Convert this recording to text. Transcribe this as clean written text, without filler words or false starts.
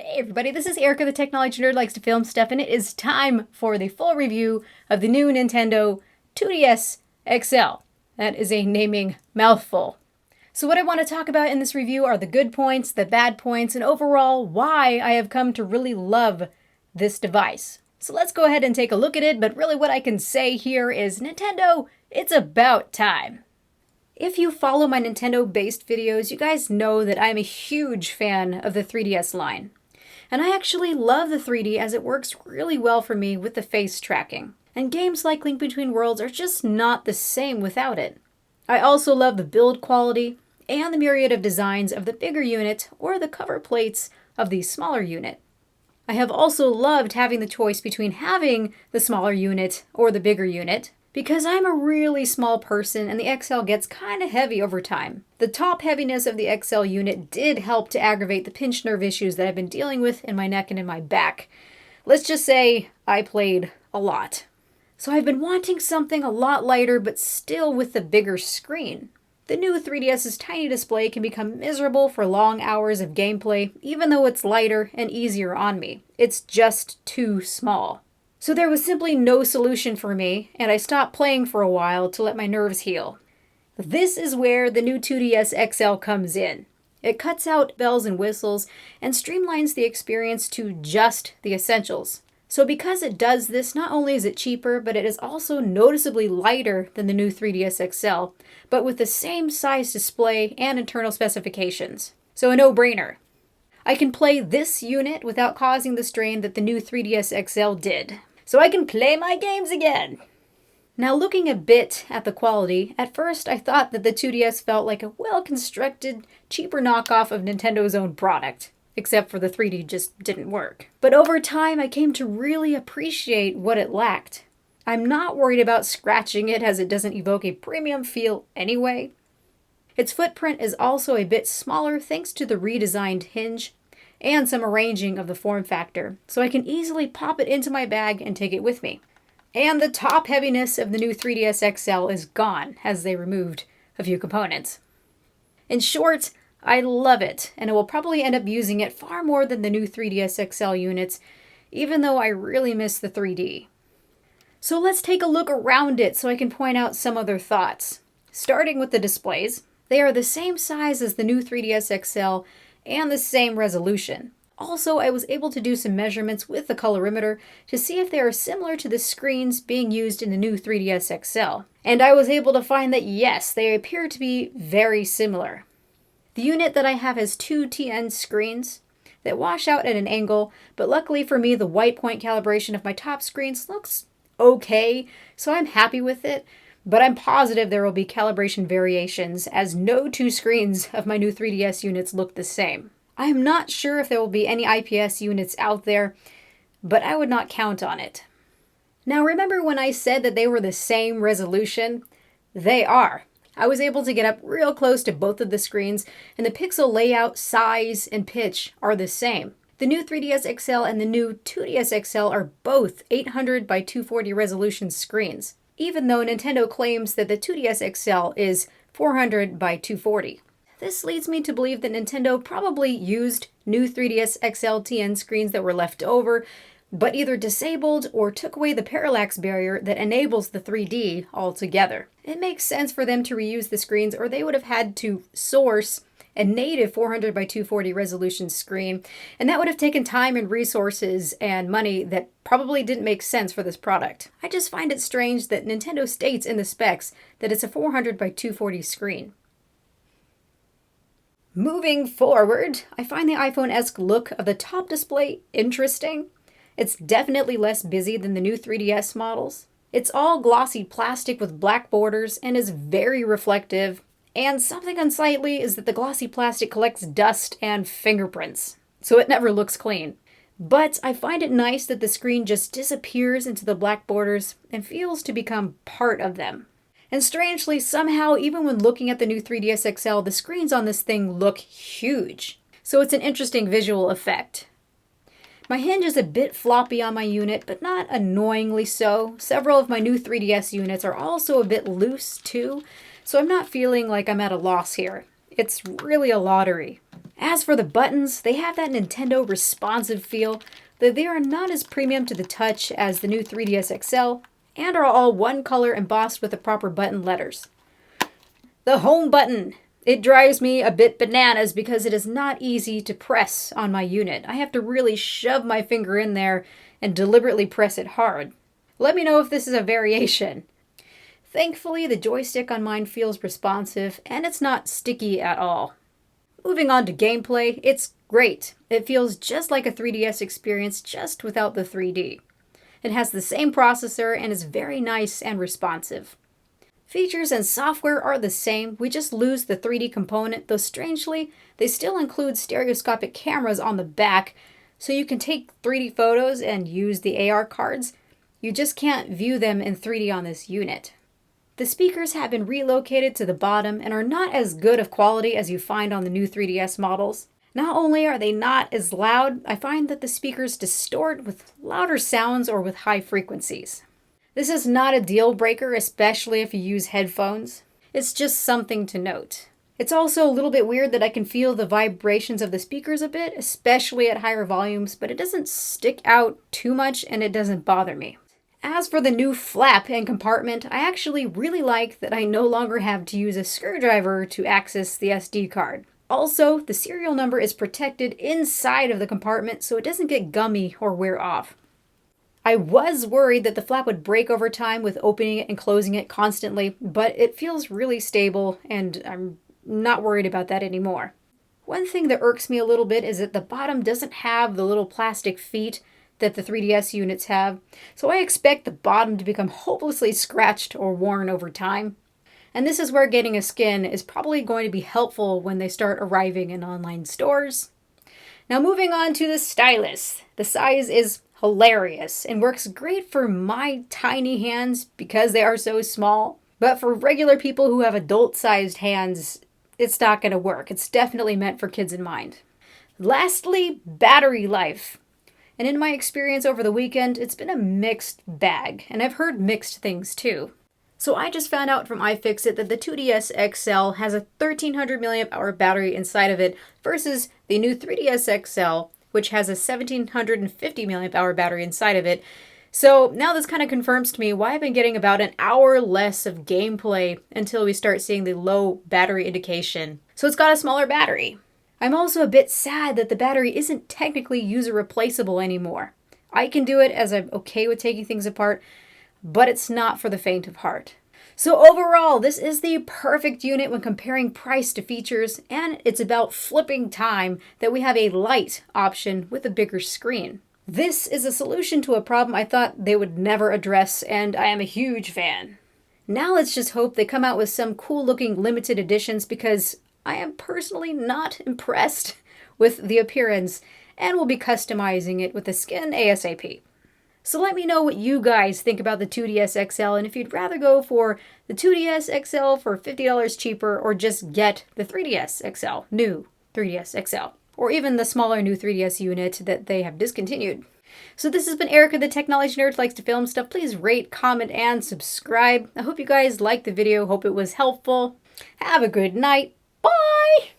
Hey everybody, this is Erica, the technology nerd likes to film stuff, and it is time for the full review of the new Nintendo 2DS XL. That is a naming mouthful. So what I want to talk about in this review are the good points, the bad points, and overall why I have come to really love this device. So let's go ahead and take a look at it, but really what I can say here is Nintendo, it's about time. If you follow my Nintendo-based videos, you guys know that I'm a huge fan of the 3DS line. And I actually love the 3D as it works really well for me with the face tracking. And games like Link Between Worlds are just not the same without it. I also love the build quality and the myriad of designs of the bigger unit or the cover plates of the smaller unit. I have also loved having the choice between having the smaller unit or the bigger unit, because I'm a really small person and the XL gets kind of heavy over time. The top heaviness of the XL unit did help to aggravate the pinched nerve issues that I've been dealing with in my neck and in my back. Let's just say I played a lot. So I've been wanting something a lot lighter but still with the bigger screen. The new 3DS's tiny display can become miserable for long hours of gameplay, even though it's lighter and easier on me. It's just too small. So there was simply no solution for me, and I stopped playing for a while to let my nerves heal. This is where the new 2DS XL comes in. It cuts out bells and whistles and streamlines the experience to just the essentials. So because it does this, not only is it cheaper, but it is also noticeably lighter than the new 3DS XL, but with the same size display and internal specifications. So a no-brainer. I can play this unit without causing the strain that the new 3DS XL did. So I can play my games again! Now looking a bit at the quality, at first I thought that the 2DS felt like a well-constructed, cheaper knockoff of Nintendo's own product. Except for the 3D just didn't work. But over time I came to really appreciate what it lacked. I'm not worried about scratching it as it doesn't evoke a premium feel anyway. Its footprint is also a bit smaller thanks to the redesigned hinge and some arranging of the form factor, so I can easily pop it into my bag and take it with me. And the top heaviness of the new 3DS XL is gone, as they removed a few components. In short, I love it, and I will probably end up using it far more than the new 3DS XL units, even though I really miss the 3D. So let's take a look around it so I can point out some other thoughts. Starting with the displays, they are the same size as the new 3DS XL, and the same resolution. Also, I was able to do some measurements with the colorimeter to see if they are similar to the screens being used in the new 3DS XL. And I was able to find that yes, they appear to be very similar. The unit that I have has two TN screens that wash out at an angle, but luckily for me the white point calibration of my top screens looks okay, so I'm happy with it. But I'm positive there will be calibration variations, as no two screens of my new 3DS units look the same. I am not sure if there will be any IPS units out there, but I would not count on it. Now remember when I said that they were the same resolution? They are. I was able to get up real close to both of the screens, and the pixel layout, size, and pitch are the same. The new 3DS XL and the new 2DS XL are both 800 by 240 resolution screens, even though Nintendo claims that the 2DS XL is 400 by 240. This leads me to believe that Nintendo probably used new 3DS XL TN screens that were left over, but either disabled or took away the parallax barrier that enables the 3D altogether. It makes sense for them to reuse the screens, or they would have had to source a native 400 by 240 resolution screen, and that would have taken time and resources and money that probably didn't make sense for this product. I just find it strange that Nintendo states in the specs that it's a 400 by 240 screen. Moving forward, I find the iPhone-esque look of the top display interesting. It's definitely less busy than the new 3DS models. It's all glossy plastic with black borders and is very reflective. And something unsightly is that the glossy plastic collects dust and fingerprints, so it never looks clean. But I find it nice that the screen just disappears into the black borders and feels to become part of them. And strangely, somehow, even when looking at the new 3DS XL, the screens on this thing look huge. So it's an interesting visual effect. My hinge is a bit floppy on my unit, but not annoyingly so. Several of my new 3DS units are also a bit loose too, so I'm not feeling like I'm at a loss here. It's really a lottery. As for the buttons, they have that Nintendo responsive feel, though they are not as premium to the touch as the new 3DS XL, and are all one color embossed with the proper button letters. The home button! It drives me a bit bananas because it is not easy to press on my unit. I have to really shove my finger in there and deliberately press it hard. Let me know if this is a variation. Thankfully, the joystick on mine feels responsive, and it's not sticky at all. Moving on to gameplay, it's great. It feels just like a 3DS experience, just without the 3D. It has the same processor and is very nice and responsive. Features and software are the same, we just lose the 3D component, though strangely, they still include stereoscopic cameras on the back, so you can take 3D photos and use the AR cards. You just can't view them in 3D on this unit. The speakers have been relocated to the bottom and are not as good of quality as you find on the new 3DS models. Not only are they not as loud, I find that the speakers distort with louder sounds or with high frequencies. This is not a deal breaker, especially if you use headphones. It's just something to note. It's also a little bit weird that I can feel the vibrations of the speakers a bit, especially at higher volumes, but it doesn't stick out too much and it doesn't bother me. As for the new flap and compartment, I actually really like that I no longer have to use a screwdriver to access the SD card. Also, the serial number is protected inside of the compartment so it doesn't get gummy or wear off. I was worried that the flap would break over time with opening it and closing it constantly, but it feels really stable and I'm not worried about that anymore. One thing that irks me a little bit is that the bottom doesn't have the little plastic feet that the 3DS units have, so I expect the bottom to become hopelessly scratched or worn over time. And this is where getting a skin is probably going to be helpful when they start arriving in online stores. Now moving on to the stylus. The size is hilarious and works great for my tiny hands because they are so small, but for regular people who have adult-sized hands, it's not going to work. It's definitely meant for kids in mind. Lastly, battery life. And in my experience over the weekend, it's been a mixed bag, and I've heard mixed things too. So I just found out from iFixit that the 2DS XL has a 1300 mAh battery inside of it versus the new 3DS XL, which has a 1750 mAh battery inside of it. So now this kind of confirms to me why I've been getting about an hour less of gameplay until we start seeing the low battery indication. So it's got a smaller battery. I'm also a bit sad that the battery isn't technically user replaceable anymore. I can do it as I'm okay with taking things apart, but it's not for the faint of heart. So overall, this is the perfect unit when comparing price to features, and it's about flipping time that we have a light option with a bigger screen. This is a solution to a problem I thought they would never address, and I am a huge fan. Now let's just hope they come out with some cool looking limited editions because I am personally not impressed with the appearance and will be customizing it with the skin ASAP. So let me know what you guys think about the 2DS XL and if you'd rather go for the 2DS XL for $50 cheaper or just get the 3DS XL, new 3DS XL, or even the smaller new 3DS unit that they have discontinued. So this has been Erica, the technology nerd who likes to film stuff. Please rate, comment, and subscribe. I hope you guys liked the video. Hope it was helpful. Have a good night. Bye!